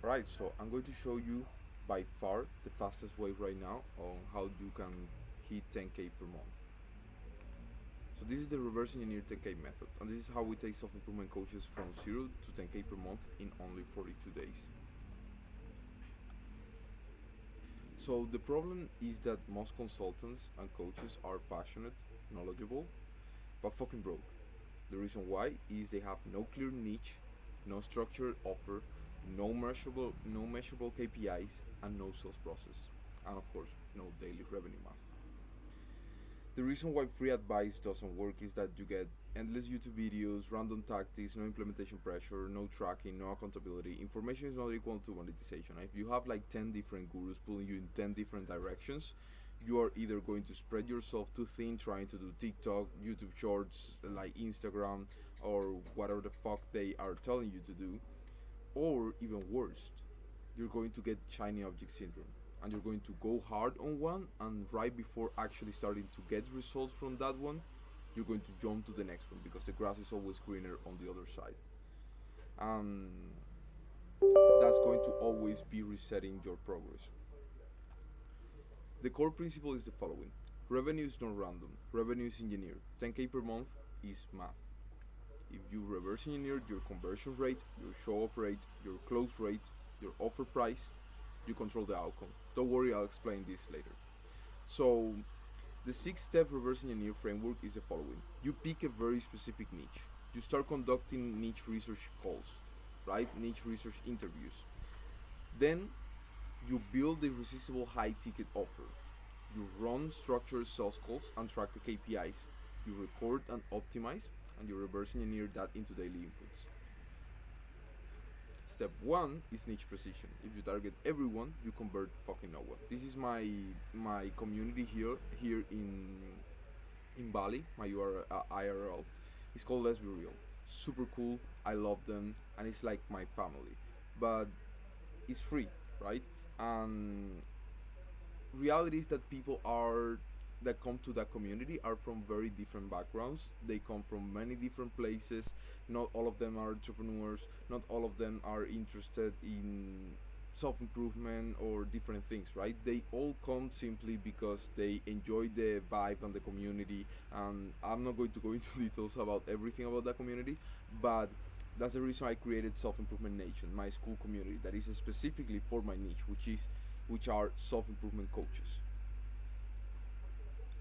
Right, so I'm going to show you by far the fastest way right now on how you can hit 10k per month. So this is the reverse engineer 10k method, and this is how we take self-improvement coaches from 0 to 10k per month in only 42 days. So the problem is that most consultants and coaches are passionate, knowledgeable, but fucking broke. The reason why is they have no clear niche, no structured offer, no measurable KPIs, and no sales process, and of course, no daily revenue math. The reason why free advice doesn't work is that you get endless YouTube videos, random tactics, no implementation pressure, no tracking, no accountability. Information is not equal to monetization. If you have like 10 different gurus pulling you in 10 different directions, you are either going to spread yourself too thin trying to do TikTok, YouTube shorts, like Instagram, or whatever the fuck they are telling you to do, or even worse, you're going to get shiny object syndrome, and you're going to go hard on one, and right before actually starting to get results from that one, you're going to jump to the next one because the grass is always greener on the other side. um, that's going to always be resetting your progress. The core principle is the following: revenue is not random, revenue is engineered. 10k per month is math. If you reverse engineer your conversion rate, your show up rate, your close rate, your offer price, you control the outcome. Don't worry, I'll explain this later. So, the 6 step reverse engineer framework is the following: you pick a very specific niche, you start conducting niche research calls, right? Niche research interviews. Then, you build a irresistible high ticket offer. You run structured sales calls and track the KPIs. You record and optimize, and you reverse engineer that into daily inputs. Step one is niche precision. If you target everyone, you convert fucking no one. This is my community here in Bali. My IRL. It's called Let's Be Real. Super cool. I love them, and it's like my family. But it's free, right? And reality is that people are that come to that community are from very different backgrounds. They come from many different places. Not all of them are entrepreneurs. Not all of them are interested in self improvement or different things, right? They all come simply because they enjoy the vibe and the community. And I'm not going to go into details about everything about that community, but that's the reason I created Self Improvement Nation, my school community that is specifically for my niche, which are self improvement coaches.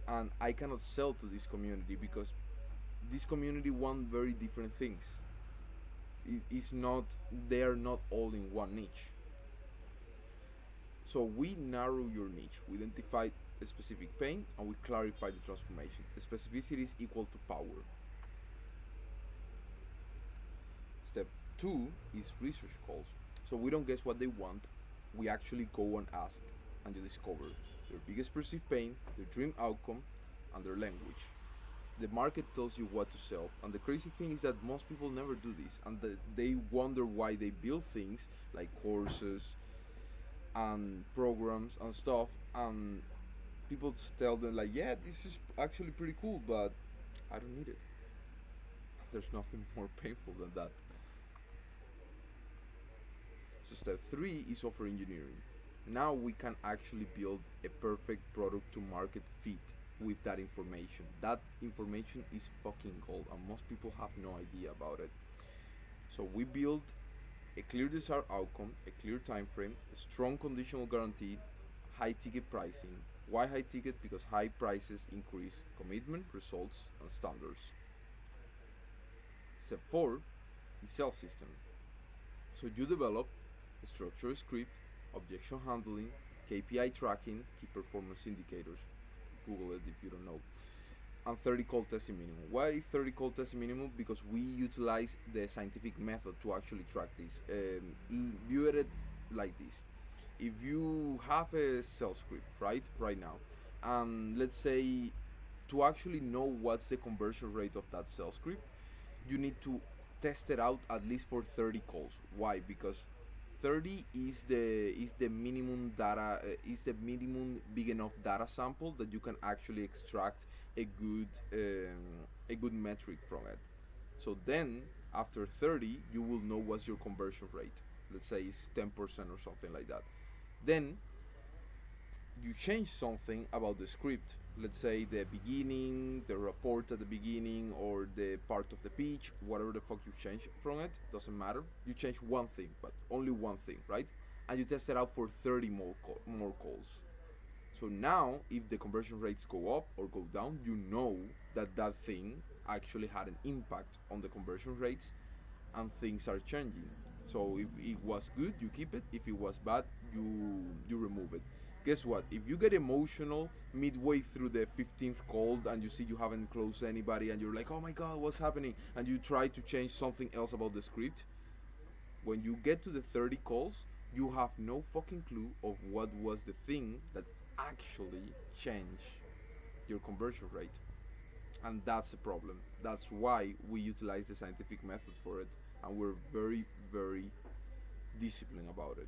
And I cannot sell to this community because this community want very different things. It's not They are not all in one niche. So we narrow your niche. We identify a specific pain and we clarify the transformation. The specificity is equal to power. Step two is research calls. So we don't guess what they want. We actually go and ask, and you discover their biggest perceived pain, their dream outcome, and their language. The market tells you what to sell, and the crazy thing is that most people never do this, and they wonder why they build things like courses and programs and stuff, and people tell them like, yeah, this is actually pretty cool, but I don't need it. There's nothing more painful than that. So step three is offer engineering. Now we can actually build a perfect product to market fit with that information. That information is fucking gold, and most people have no idea about it. So we build a clear desired outcome, a clear time frame, a strong conditional guarantee, high ticket pricing. Why high ticket? Because high prices increase commitment, results, and standards. Step four is sales system. So you develop a structured script, objection handling, KPI tracking, key performance indicators. Google it if you don't know. And 30 cold testing minimum. Why 30 cold testing minimum? Because we utilize the scientific method to actually track this. View it like this: if you have a sales script right now, let's say, to actually know what's the conversion rate of that sales script, you need to test it out at least for 30 calls. Why? Because 30 is the minimum data, is the minimum big enough data sample that you can actually extract a good a good metric from it. So then after 30 you will know what's your conversion rate. let's say it's 10% or something like that. Then you change something about the script, let's say the beginning, the report at the beginning, or the part of the pitch, whatever the fuck you change from it, doesn't matter. You change one thing, but only one thing, right? And you test it out for 30 more calls. So now, if the conversion rates go up or go down, you know that that thing actually had an impact on the conversion rates, and things are changing. So if it was good, you keep it. If it was bad, you remove it. Guess what? If you get emotional midway through the 15th call and you see you haven't closed anybody and you're like, oh my god, what's happening? And you try to change something else about the script, when you get to the 30 calls, you have no fucking clue of what was the thing that actually changed your conversion rate. And that's a problem. That's why we utilize the scientific method for it, and we're very, very disciplined about it.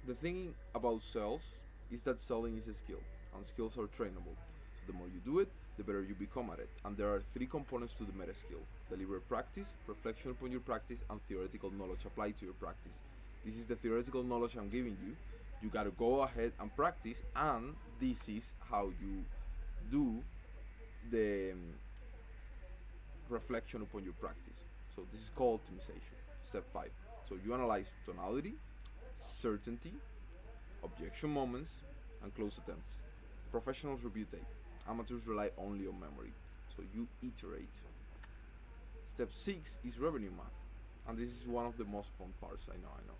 The thing about sales is that selling is a skill, and skills are trainable. So the more you do it, the better you become at it. And there are three components to the meta skill: deliberate practice, reflection upon your practice, and theoretical knowledge applied to your practice. This is the theoretical knowledge I'm giving you. You gotta go ahead and practice, and this is how you do the reflection upon your practice. So this is called optimization. Step 5. So you analyze tonality, certainty, objection moments, and close attempts. Professionals review tape. Amateurs rely only on memory. So you iterate. Step 6 is revenue math. And this is one of the most fun parts, I know.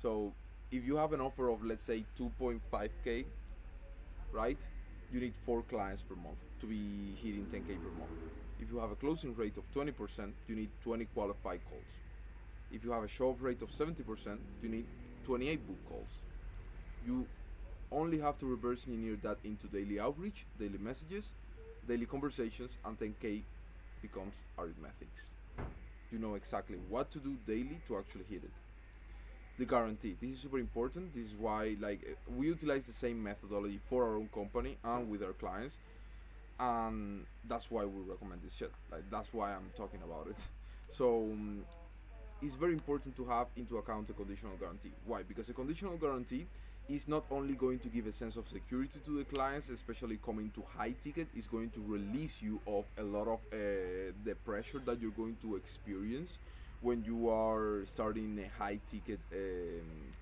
So if you have an offer of, let's say, 2.5k, right? You need 4 clients per month to be hitting 10k per month. If you have a closing rate of 20%, you need 20 qualified calls. If you have a show up rate of 70%, you need 28 book calls. You only have to reverse engineer that into daily outreach, daily messages, daily conversations, and 10k becomes arithmetics. You know exactly what to do daily to actually hit it. The guarantee. This is super important. This is why we utilize the same methodology for our own company and with our clients, and that's why we recommend this shit. That's why I'm talking about it. So it's very important to have into account a conditional guarantee. Why? Because a conditional guarantee is not only going to give a sense of security to the clients, especially coming to high ticket, it's going to release you of a lot of the pressure that you're going to experience when you are starting a high ticket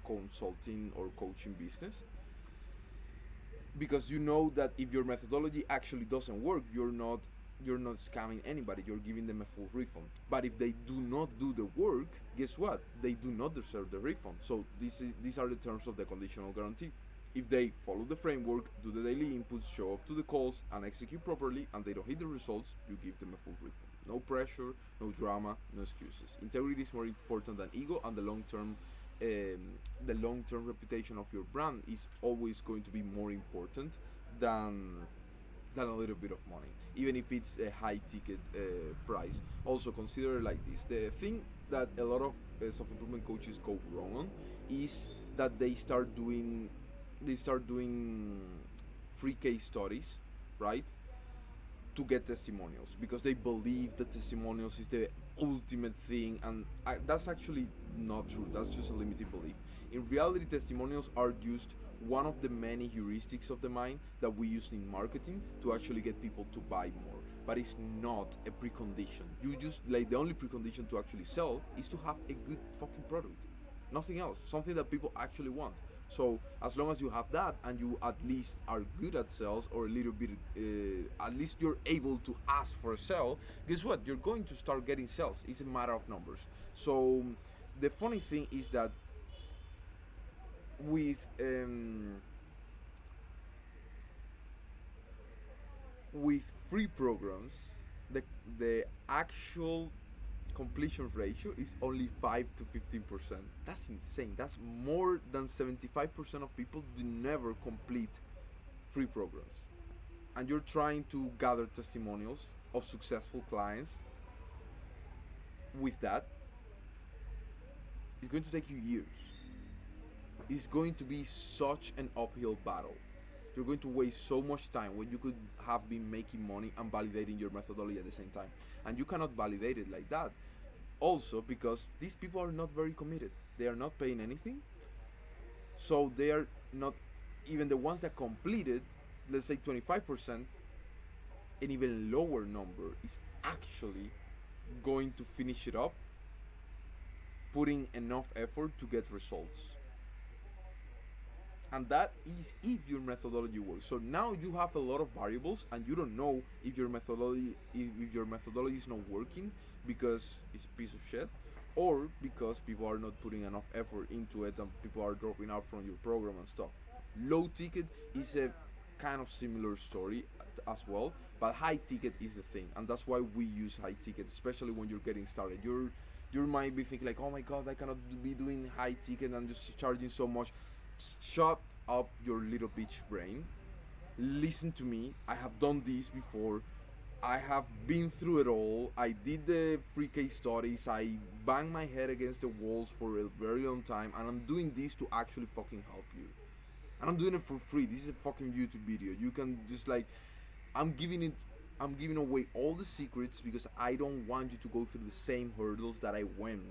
consulting or coaching business, because you know that if your methodology actually doesn't work, you're not scamming anybody, you're giving them a full refund. But if they do not do the work, guess what? They do not deserve the refund. So these are the terms of the conditional guarantee. If they follow the framework, do the daily inputs, show up to the calls, and execute properly, and they don't hit the results, you give them a full refund. No pressure, no drama, no excuses. Integrity is more important than ego, and the long-term reputation of your brand is always going to be more important than a little bit of money, even if it's a high ticket price. Also consider it like this: the thing that a lot of self-improvement coaches go wrong on is that they start doing free case studies, right, to get testimonials, because they believe that testimonials is the ultimate thing, and that's actually not true. That's just a limited belief. In reality, testimonials are just one of the many heuristics of the mind that we use in marketing to actually get people to buy more, but it's not a precondition. You just the only precondition to actually sell is to have a good fucking product, nothing else, something that people actually want. So as long as you have that, and you at least are good at sales, or a little bit, at least you're able to ask for a sale, guess what? You're going to start getting sales. It's a matter of numbers. So the funny thing is that with with free programs, the actual completion ratio is only 5 to 15%. That's insane. That's more than 75% of people do never complete free programs. And you're trying to gather testimonials of successful clients. With that, it's going to take you years. It's going to be such an uphill battle. You're going to waste so much time when you could have been making money and validating your methodology at the same time. And you cannot validate it like that. Also because these people are not very committed. They are not paying anything, so they are not, even the ones that completed, let's say 25%, an even lower number is actually going to finish it up, putting enough effort to get results. And that is if your methodology works. So now you have a lot of variables and you don't know if your methodology is not working because it's a piece of shit, or because people are not putting enough effort into it and people are dropping out from your program and stuff. Low ticket is a kind of similar story as well, but high ticket is the thing, and that's why we use high ticket, especially when you're getting started. You might be thinking like, oh my god, I cannot be doing high ticket and just charging so much. Shut up your little bitch brain. Listen to me. I have done this before. I have been through it all. I did the free case studies. I banged my head against the walls for a very long time, and I'm doing this to actually fucking help you. And I'm doing it for free. This is a fucking YouTube video. You can just like, I'm giving it. I'm giving away all the secrets because I don't want you to go through the same hurdles that I went.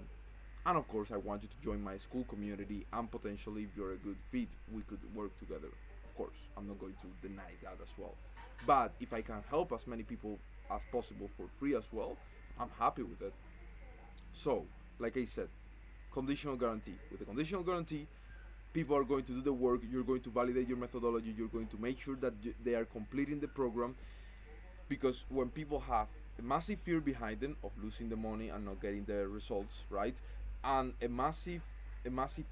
And of course, I want you to join my school community, and potentially, if you're a good fit, we could work together. Of course, I'm not going to deny that as well. But if I can help as many people as possible for free as well, I'm happy with it. So, like I said, conditional guarantee. With a conditional guarantee, people are going to do the work, you're going to validate your methodology, you're going to make sure that they are completing the program, because when people have a massive fear behind them of losing the money and not getting the results right, and a massive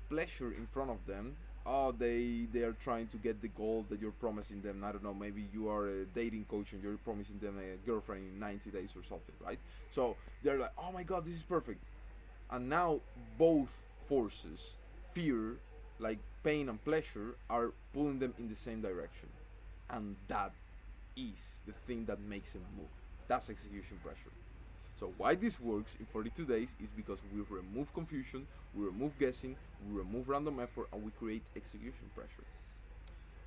pleasure in front of them, oh, they are trying to get the goal that you're promising them. I don't know, maybe you are a dating coach and you're promising them a girlfriend in 90 days or something, right? So they're like, oh my god, this is perfect. And now both forces, fear, like pain and pleasure, are pulling them in the same direction, and that is the thing that makes them move. That's execution pressure. So why this works in 42 days is because we remove confusion, we remove guessing, we remove random effort, and we create execution pressure.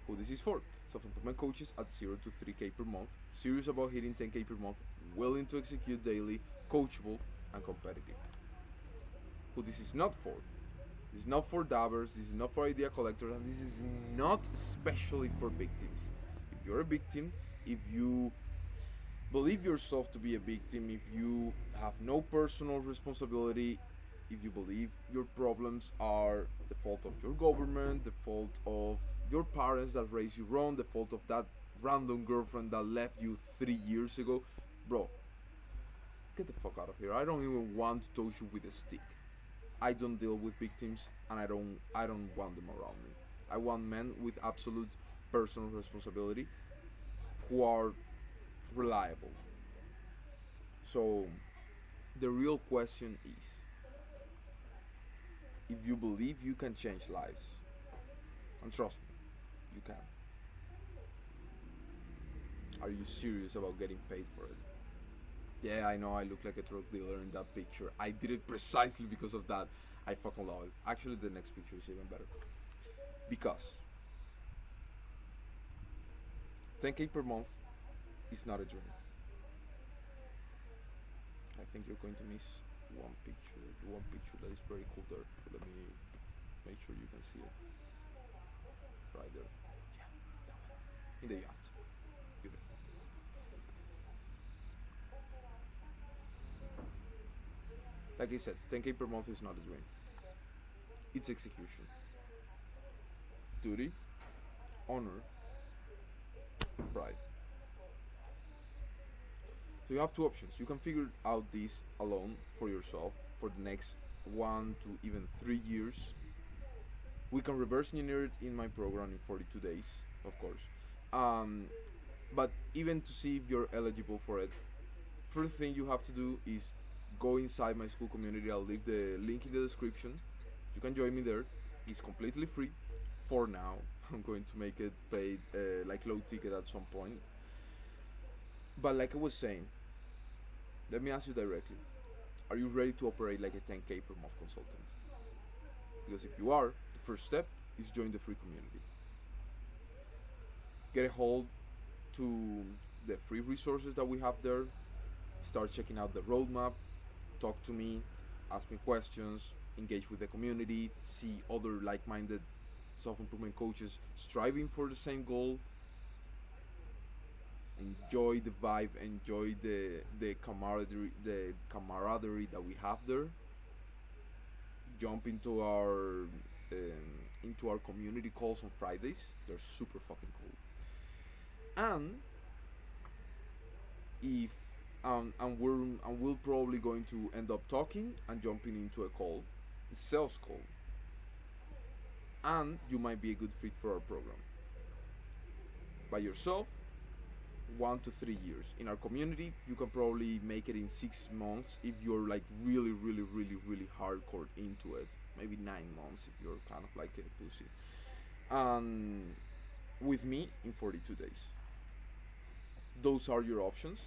Who this is for? Self-improvement coaches at 0 to 3K per month, serious about hitting 10K per month, willing to execute daily, coachable, and competitive. Who this is not for? This is not for dabbers, this is not for idea collectors, and this is not especially for victims. If you're a victim, if you believe yourself to be a victim, if you have no personal responsibility, if you believe your problems are the fault of your government, the fault of your parents that raised you wrong, the fault of that random girlfriend that left you 3 years ago, bro, get the fuck out of here. I don't even want to touch you with a stick. I don't deal with victims, and I don't want them around me. I want men with absolute personal responsibility who are reliable. So the real question is, if you believe you can change lives, and trust me, you can, are you serious about getting paid for it? Yeah, I know I look like a drug dealer in that picture. I did it precisely because of that. I fucking love it. Actually, the next picture is even better. Because 10K per month is not a dream. I think you're going to miss one picture that is very cool there. Let me make sure you can see it. Right there. Yeah, that one. In the yacht. Beautiful. Like I said, 10K per month is not a dream. It's execution. Duty, honor, pride. So you have two options. You can figure out this alone for yourself for the next 1 to even 3 years. We can reverse engineer it in my program in 42 days, of course. Um, but even to see if you're eligible for it, first thing you have to do is go inside my school community. I'll leave the link in the description. You can join me there. It's completely free for now. I'm going to make it paid, like low ticket at some point. But like I was saying, let me ask you directly: are you ready to operate like a 10K per month consultant? Because if you are, the first step is join the free community. Get a hold to the free resources that we have there. Start checking out the roadmap. Talk to me. ask me questions, engage with the community, see other like-minded self-improvement coaches striving for the same goal, enjoy the vibe, enjoy the camaraderie that we have there. Jump into our community calls on Fridays. They're super fucking cool. And if and we're probably going to end up talking and jumping into a call, a sales call, and you might be a good fit for our program. By yourself, 1 to 3 years. In our community, you can probably make it in 6 months if you're like really, really, really, really hardcore into it. Maybe 9 months if you're kind of like a pussy. And with me in 42 days. Those are your options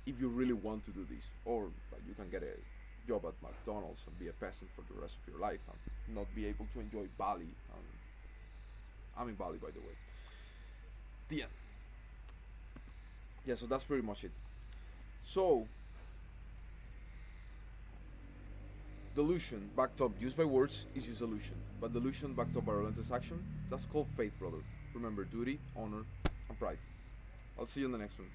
if you really want to do this. Or like, you can get a job at McDonald's and be a peasant for the rest of your life and not be able to enjoy Bali. I'm in Bali, by the way. The end. Yeah, so that's pretty much it. So, delusion backed up just by words is just illusion, but delusion backed up by relentless action, that's called faith, brother. Remember, duty, honor, and pride. I'll see you in the next one.